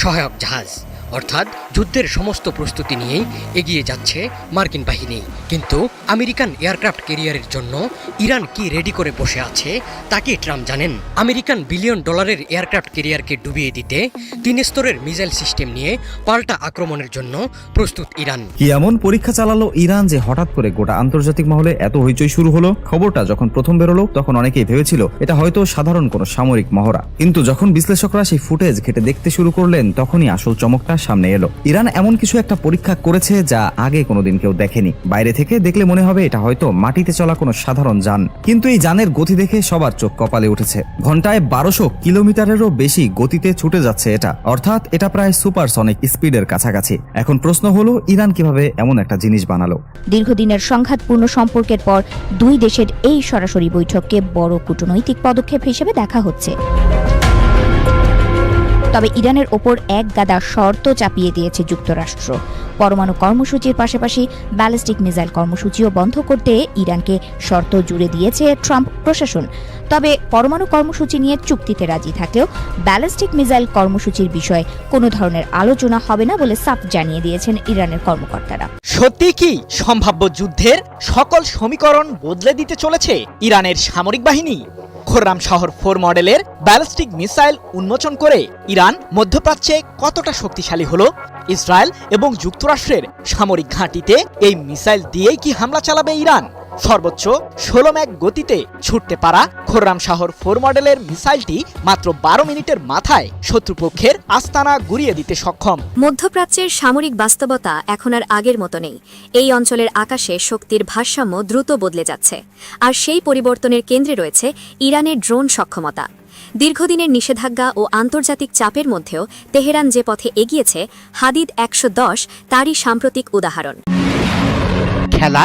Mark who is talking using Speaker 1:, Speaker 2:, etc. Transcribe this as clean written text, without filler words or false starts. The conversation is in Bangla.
Speaker 1: সহায়ক জাহাজ, অর্থাৎ যুদ্ধের সমস্ত প্রস্তুতি নিয়েই এগিয়ে যাচ্ছে মার্কিন বাহিনী। কিন্তু আমেরিকান এয়ারক্রাফট ক্যারিয়ারের জন্য ইরান কি রেডি করে বসে আছে তা কি ট্রাম্প জানেন? আমেরিকান $বিলিয়ন এয়ারক্রাফট ক্যারিয়ারকে ডুবিয়ে দিতে 3 স্তরের মিসাইল সিস্টেম নিয়ে পাল্টা আক্রমণের জন্য প্রস্তুত ইরান।
Speaker 2: কি এমন পরীক্ষা চালালো ইরান যে হঠাৎ করে গোটা আন্তর্জাতিক মহলে এত হইচই শুরু হলো? খবরটা যখন প্রথম বেরোলো তখন অনেকেই ভেবেছিল এটা হয়তো সাধারণ কোনো সামরিক মহড়া, কিন্তু যখন বিশ্লেষকরা সেই ফুটেজ ঘেটে দেখতে শুরু করলেন তখনই আসল চমকটা সামনে এলো। ইরান এমন কিছু একটা পরীক্ষা করেছে যা আগে কোনোদিন কেউ দেখেনি। বাইরে থেকে দেখলে মনে হবে এটা হয়তো মাটিতে চলা কোনো সাধারণ যান, কিন্তু এই যানের গতি দেখে সবার চোখ কপালে উঠেছে। ঘন্টায় 1200 কিলোমিটারেরও বেশি গতিতে ছুটে যাচ্ছে এটা, অর্থাৎ এটা প্রায় সুপারসনিক স্পিডের কাছাকাছি। এখন প্রশ্ন হলো ইরান কিভাবে এমন একটা জিনিস বানালো?
Speaker 3: দীর্ঘদিনের সংঘাতপূর্ণ সম্পর্কের পর দুই দেশের এই সরাসরি বৈঠককে বড় কূটনৈতিক পদক্ষেপ হিসেবে দেখা হচ্ছে। তবে ইরানের ওপর এক গাদা শর্ত চাপিয়ে দিয়েছে যুক্তরাষ্ট্র। পরমাণু কর্মসূচির পাশাপাশি ব্যালিস্টিক মিসাইল কর্মসূচিও বন্ধ করতে ইরানকে শর্ত জুড়ে দিয়েছে ট্রাম্প প্রশাসন। তবে পরমাণু কর্মসূচি নিয়ে চুক্তিতে রাজি থাকলেও ব্যালিস্টিক মিসাইল কর্মসূচির বিষয়ে কোনো ধরনের আলোচনা হবে না বলে সাফ জানিয়ে দিয়েছেন ইরানের কর্মকর্তারা।
Speaker 4: সত্যি কি সম্ভাব্য যুদ্ধের সকল সমীকরণ বদলে দিতে চলেছে ইরানের সামরিক বাহিনী? খোররাম শহর 4 মডেলের ব্যালিস্টিক মিসাইল উন্মোচন করে ইরান মধ্যপ্রাচ্যে কতটা শক্তিশালী হলো? ইসরায়েল এবং যুক্তরাষ্ট্রের সামরিক ঘাঁটিতে এই মিসাইল দিয়েই কি হামলা চালাবে ইরান? সর্বোচ্চ 16 ম্যাক গতিতে ছুটতে পারা খোররাম শহর 4 মডেলের মিসাইলটি মাত্র 12 মিনিটের মাথায় শত্রুপক্ষের আস্তানা গুড়িয়ে দিতে সক্ষম।
Speaker 5: মধ্যপ্রাচ্যের সামরিক বাস্তবতা এখন আর আগের মতো নেই। এই অঞ্চলের আকাশে শক্তির ভারসাম্য দ্রুত বদলে যাচ্ছে, আর সেই পরিবর্তনের কেন্দ্রে রয়েছে ইরানের ড্রোন সক্ষমতা। দীর্ঘদিনের নিষেধাজ্ঞা ও আন্তর্জাতিক চাপের মধ্যেও তেহরান যে পথে এগিয়েছে, হাদিদ 110 তারই সাম্প্রতিক উদাহরণ।
Speaker 4: খেলা